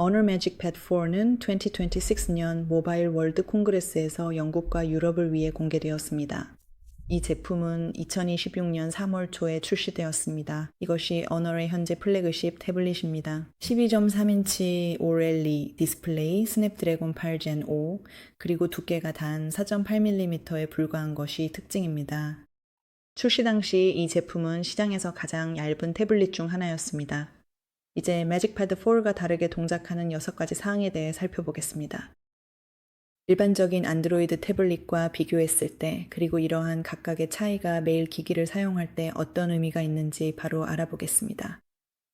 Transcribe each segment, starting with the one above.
Honor Magic Pad 4는 2026년 모바일 월드 콩그레스에서 영국과 유럽을 위해 공개되었습니다. 이 제품은 2026년 3월 초에 출시되었습니다. 이것이 Honor의 현재 플래그십 태블릿입니다. 12.3인치 OLED 디스플레이, 스냅드래곤 8 Gen 5, 그리고 두께가 단 4.8mm에 불과한 것이 특징입니다. 출시 당시 이 제품은 시장에서 가장 얇은 태블릿 중 하나였습니다. 이제 매직패드 4가 다르게 동작하는 6가지 사항에 대해 살펴보겠습니다. 일반적인 안드로이드 태블릿과 비교했을 때, 그리고 이러한 각각의 차이가 매일 기기를 사용할 때 어떤 의미가 있는지 바로 알아보겠습니다.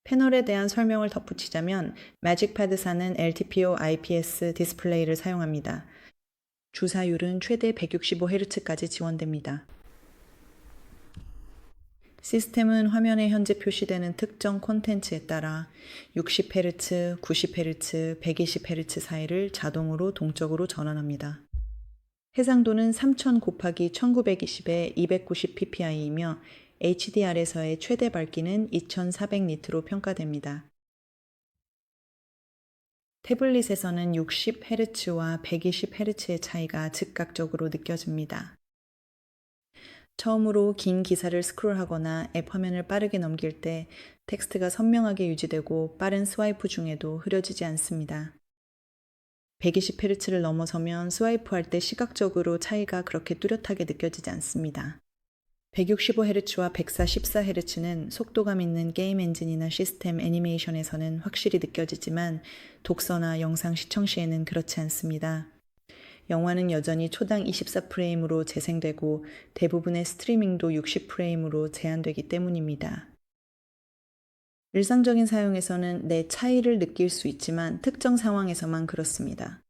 패널에 대한 설명을 덧붙이자면 매직패드사는 LTPO IPS 디스플레이를 사용합니다. 주사율은 최대 165Hz까지 지원됩니다. 시스템은 화면에 현재 표시되는 특정 콘텐츠에 따라 60Hz, 90Hz, 120Hz 사이를 자동으로 동적으로 전환합니다. 해상도는 3000 곱하기 1920에 290ppi이며 HDR에서의 최대 밝기는 2400니트로 평가됩니다. 태블릿에서는 60Hz와 120Hz의 차이가 즉각적으로 느껴집니다. 처음으로 긴 기사를 스크롤하거나 앱 화면을 빠르게 넘길 때 텍스트가 선명하게 유지되고 빠른 스와이프 중에도 흐려지지 않습니다. 120Hz를 넘어서면 스와이프할 때 시각적으로 차이가 그렇게 뚜렷하게 느껴지지 않습니다. 165Hz와 144Hz는 속도감 있는 게임 엔진이나 시스템 애니메이션에서는 확실히 느껴지지만 독서나 영상 시청 시에는 그렇지 않습니다. 영화는 여전히 초당 24프레임으로 재생되고 대부분의 스트리밍도 60프레임으로 제한되기 때문입니다. 일상적인 사용에서는 내 차이를 느낄 수 있지만 특정 상황에서만 그렇습니다.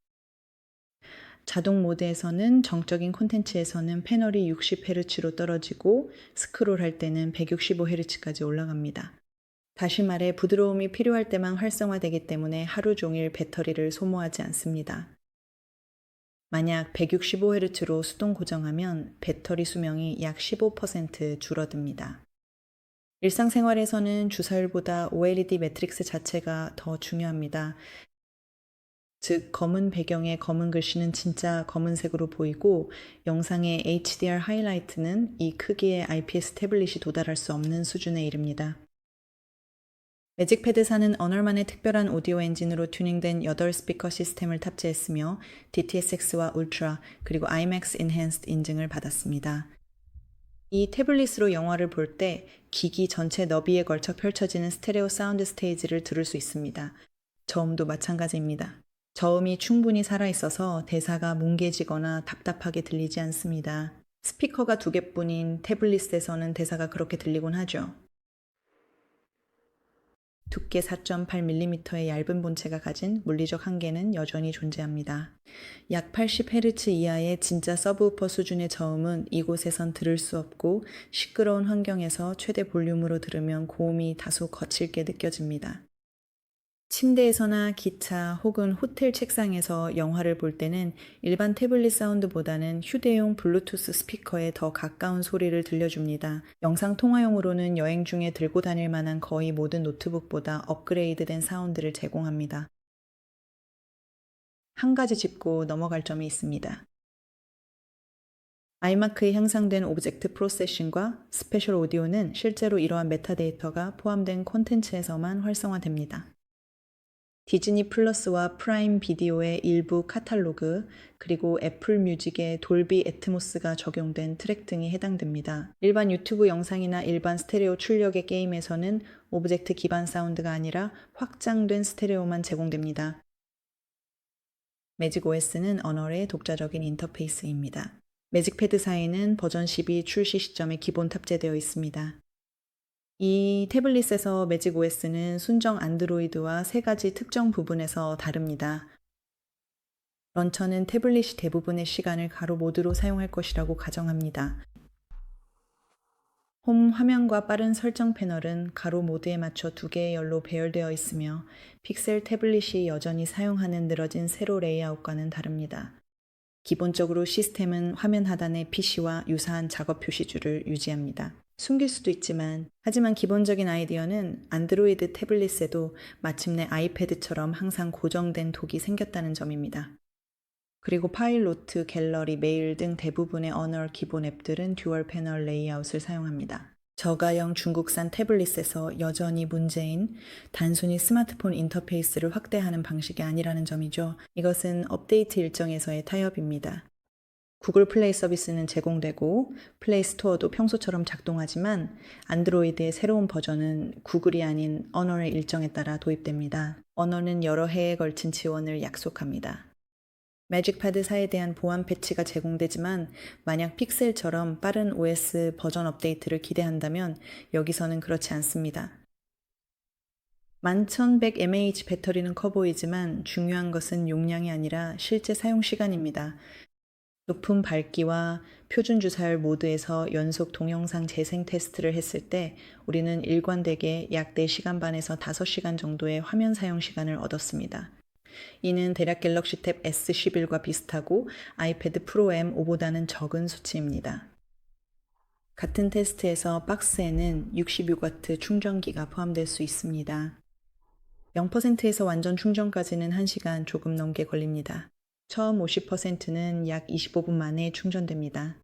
자동 모드에서는 정적인 콘텐츠에서는 패널이 60Hz로 떨어지고 스크롤할 때는 165Hz까지 올라갑니다. 다시 말해 부드러움이 필요할 때만 활성화되기 때문에 하루 종일 배터리를 소모하지 않습니다. 만약 165Hz로 수동 고정하면 배터리 수명이 약 15% 줄어듭니다. 일상생활에서는 주사율보다 OLED 매트릭스 자체가 더 중요합니다. 즉, 검은 배경에 검은 글씨는 진짜 검은색으로 보이고 영상의 HDR 하이라이트는 이 크기의 IPS 태블릿이 도달할 수 없는 수준에 이릅니다. 매직패드사는 Honor만의 특별한 오디오 엔진으로 튜닝된 8스피커 시스템을 탑재했으며 DTSX와 울트라 그리고 IMAX Enhanced 인증을 받았습니다. 이 태블릿으로 영화를 볼 때 기기 전체 너비에 걸쳐 펼쳐지는 스테레오 사운드 스테이지를 들을 수 있습니다. 저음도 마찬가지입니다. 저음이 충분히 살아있어서 대사가 뭉개지거나 답답하게 들리지 않습니다. 스피커가 2개뿐인 태블릿에서는 대사가 그렇게 들리곤 하죠. 두께 4.8mm의 얇은 본체가 가진 물리적 한계는 여전히 존재합니다. 약 80Hz 이하의 진짜 서브우퍼 수준의 저음은 이곳에선 들을 수 없고 시끄러운 환경에서 최대 볼륨으로 들으면 고음이 다소 거칠게 느껴집니다. 침대에서나 기차 혹은 호텔 책상에서 영화를 볼 때는 일반 태블릿 사운드보다는 휴대용 블루투스 스피커에 더 가까운 소리를 들려줍니다. 영상 통화용으로는 여행 중에 들고 다닐 만한 거의 모든 노트북보다 업그레이드된 사운드를 제공합니다. 한 가지 짚고 넘어갈 점이 있습니다. 아이마크에 향상된 오브젝트 프로세싱과 스페셜 오디오는 실제로 이러한 메타데이터가 포함된 콘텐츠에서만 활성화됩니다. 디즈니 플러스와 프라임 비디오의 일부 카탈로그, 그리고 애플 뮤직의 돌비 애트모스가 적용된 트랙 등이 해당됩니다. 일반 유튜브 영상이나 일반 스테레오 출력의 게임에서는 오브젝트 기반 사운드가 아니라 확장된 스테레오만 제공됩니다. 매직 OS는 Honor의 독자적인 인터페이스입니다. 매직패드사에는 버전 12 출시 시점에 기본 탑재되어 있습니다. 이 태블릿에서 매직 OS는 순정 안드로이드와 3가지 특정 부분에서 다릅니다. 런처는 태블릿이 대부분의 시간을 가로 모드로 사용할 것이라고 가정합니다. 홈 화면과 빠른 설정 패널은 가로 모드에 맞춰 2개의 열로 배열되어 있으며 픽셀 태블릿이 여전히 사용하는 늘어진 세로 레이아웃과는 다릅니다. 기본적으로 시스템은 화면 하단의 PC와 유사한 작업 표시줄을 유지합니다. 숨길 수도 있지만, 하지만 기본적인 아이디어는 안드로이드 태블릿에도 마침내 아이패드처럼 항상 고정된 독이 생겼다는 점입니다. 그리고 파일, 노트, 갤러리, 메일 등 대부분의 언어 기본 앱들은 듀얼 패널 레이아웃을 사용합니다. 저가형 중국산 태블릿에서 여전히 문제인 단순히 스마트폰 인터페이스를 확대하는 방식이 아니라는 점이죠. 이것은 업데이트 일정에서의 타협입니다. 구글 플레이 서비스는 제공되고 플레이 스토어도 평소처럼 작동하지만 안드로이드의 새로운 버전은 구글이 아닌 언어의 일정에 따라 도입됩니다. 언어는 여러 해에 걸친 지원을 약속합니다. 매직패드4에 대한 보안 패치가 제공되지만 만약 픽셀처럼 빠른 OS 버전 업데이트를 기대한다면 여기서는 그렇지 않습니다. 11100mAh 배터리는 커 보이지만 중요한 것은 용량이 아니라 실제 사용 시간입니다. 높은 밝기와 표준 주사율 모드에서 연속 동영상 재생 테스트를 했을 때 우리는 일관되게 약 4시간 반에서 5시간 정도의 화면 사용 시간을 얻었습니다. 이는 대략 갤럭시 탭 S11과 비슷하고 아이패드 프로 M5보다는 적은 수치입니다. 같은 테스트에서 박스에는 66W 충전기가 포함될 수 있습니다. 0%에서 완전 충전까지는 1시간 조금 넘게 걸립니다. 처음 50%는 약 25분 만에 충전됩니다.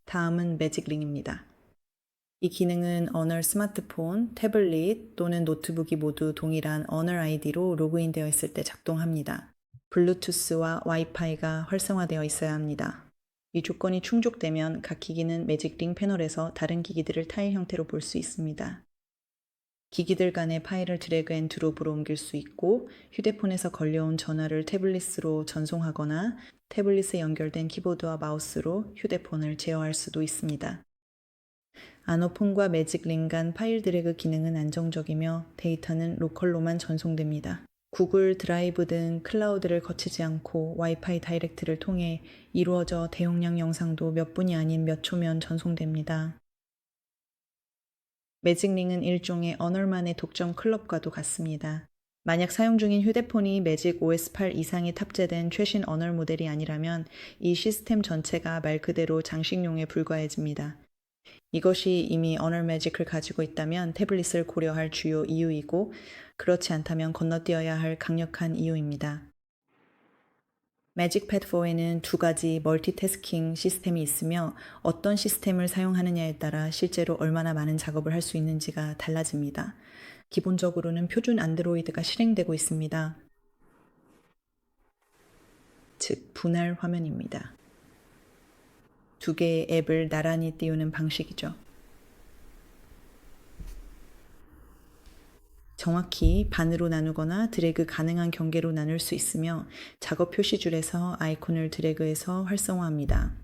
다음은 매직링입니다. 이 기능은 언어 스마트폰, 태블릿 또는 노트북이 모두 동일한 언어 아이디로 로그인되어 있을 때 작동합니다. 블루투스와 와이파이가 활성화되어 있어야 합니다. 이 조건이 충족되면 각 기기는 매직링 패널에서 다른 기기들을 타일 형태로 볼 수 있습니다. 기기들 간의 파일을 드래그 앤 드롭으로 옮길 수 있고 휴대폰에서 걸려온 전화를 태블릿으로 전송하거나 태블릿에 연결된 키보드와 마우스로 휴대폰을 제어할 수도 있습니다. 아노폰과 매직링 간 파일 드래그 기능은 안정적이며 데이터는 로컬로만 전송됩니다. 구글 드라이브 등 클라우드를 거치지 않고 와이파이 다이렉트를 통해 이루어져 대용량 영상도 몇 분이 아닌 몇 초면 전송됩니다. 매직링은 일종의 언어만의 독점 클럽과도 같습니다. 만약 사용 중인 휴대폰이 매직 OS 8 이상에 탑재된 최신 언어 모델이 아니라면 이 시스템 전체가 말 그대로 장식용에 불과해집니다. 이것이 이미 언어 매직을 가지고 있다면 태블릿을 고려할 주요 이유이고 그렇지 않다면 건너뛰어야 할 강력한 이유입니다. 매직패드4에는 두 가지 멀티태스킹 시스템이 있으며 어떤 시스템을 사용하느냐에 따라 실제로 얼마나 많은 작업을 할 수 있는지가 달라집니다. 기본적으로는 표준 안드로이드가 실행되고 있습니다. 즉, 분할 화면입니다. 두 개의 앱을 나란히 띄우는 방식이죠. 정확히 반으로 나누거나 드래그 가능한 경계로 나눌 수 있으며 작업 표시줄에서 아이콘을 드래그해서 활성화합니다.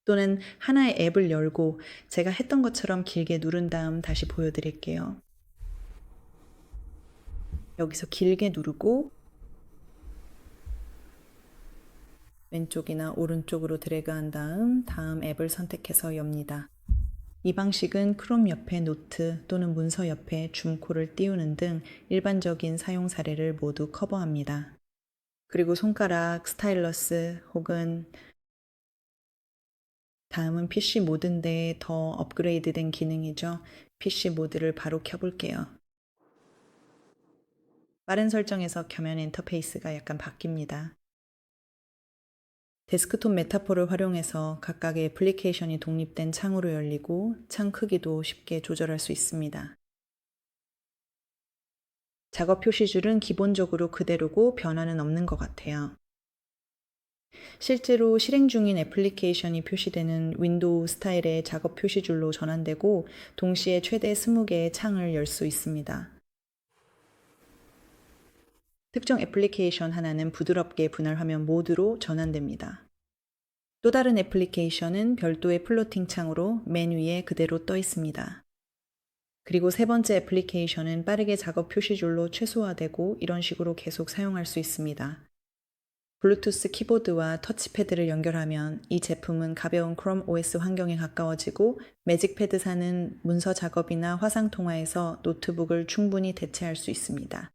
또는 하나의 앱을 열고 제가 했던 것처럼 길게 누른 다음 다시 보여드릴게요. 여기서 길게 누르고 왼쪽이나 오른쪽으로 드래그한 다음 앱을 선택해서 엽니다. 이 방식은 크롬 옆에 노트 또는 문서 옆에 줌코를 띄우는 등 일반적인 사용 사례를 모두 커버합니다. 그리고 손가락, 스타일러스 혹은 다음은 PC 모드인데 더 업그레이드된 기능이죠. PC 모드를 바로 켜볼게요. 빠른 설정에서 켜면 인터페이스가 약간 바뀝니다. 데스크톱 메타포를 활용해서 각각의 애플리케이션이 독립된 창으로 열리고 창 크기도 쉽게 조절할 수 있습니다. 작업 표시줄은 기본적으로 그대로고 변화는 없는 것 같아요. 실제로 실행 중인 애플리케이션이 표시되는 윈도우 스타일의 작업 표시줄로 전환되고 동시에 최대 20개의 창을 열 수 있습니다. 특정 애플리케이션 하나는 부드럽게 분할 화면 모드로 전환됩니다. 또 다른 애플리케이션은 별도의 플로팅 창으로 맨 위에 그대로 떠 있습니다. 그리고 세 번째 애플리케이션은 빠르게 작업 표시줄로 최소화되고 이런 식으로 계속 사용할 수 있습니다. 블루투스 키보드와 터치패드를 연결하면 이 제품은 가벼운 크롬 OS 환경에 가까워지고 매직패드4는 문서 작업이나 화상 통화에서 노트북을 충분히 대체할 수 있습니다.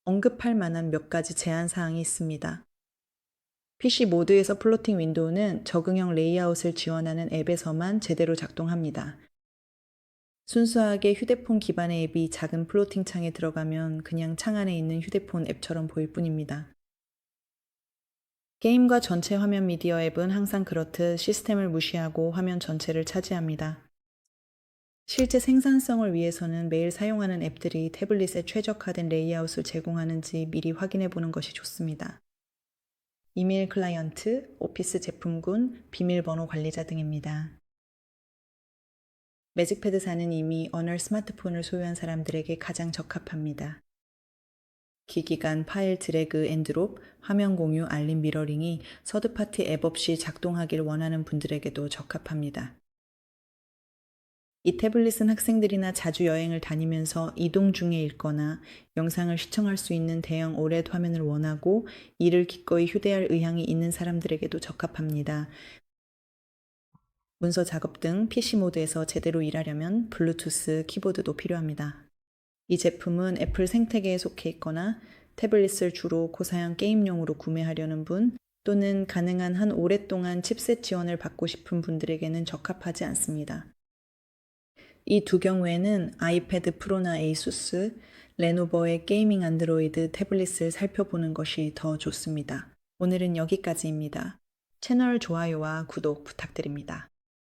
언급할 만한 몇 가지 제한 사항이 있습니다. PC 모드에서 플로팅 윈도우는 적응형 레이아웃을 지원하는 앱에서만 제대로 작동합니다. 순수하게 휴대폰 기반의 앱이 작은 플로팅 창에 들어가면 그냥 창 안에 있는 휴대폰 앱처럼 보일 뿐입니다. 게임과 전체 화면 미디어 앱은 항상 그렇듯 시스템을 무시하고 화면 전체를 차지합니다. 실제 생산성을 위해서는 매일 사용하는 앱들이 태블릿에 최적화된 레이아웃을 제공하는지 미리 확인해 보는 것이 좋습니다. 이메일 클라이언트, 오피스 제품군, 비밀번호 관리자 등입니다. 매직패드사는 이미 언얼 스마트폰을 소유한 사람들에게 가장 적합합니다. 기기 간 파일 드래그 앤 드롭, 화면 공유, 알림 미러링이 서드파티 앱 없이 작동하길 원하는 분들에게도 적합합니다. 이 태블릿은 학생들이나 자주 여행을 다니면서 이동 중에 읽거나 영상을 시청할 수 있는 대형 OLED 화면을 원하고 이를 기꺼이 휴대할 의향이 있는 사람들에게도 적합합니다. 문서 작업 등 PC 모드에서 제대로 일하려면 블루투스 키보드도 필요합니다. 이 제품은 애플 생태계에 속해 있거나 태블릿을 주로 고사양 게임용으로 구매하려는 분 또는 가능한 한 오랫동안 칩셋 지원을 받고 싶은 분들에게는 적합하지 않습니다. 이 두 경우에는 아이패드 프로나 에이수스, 레노버의 게이밍 안드로이드 태블릿을 살펴보는 것이 더 좋습니다. 오늘은 여기까지입니다. 채널 좋아요와 구독 부탁드립니다.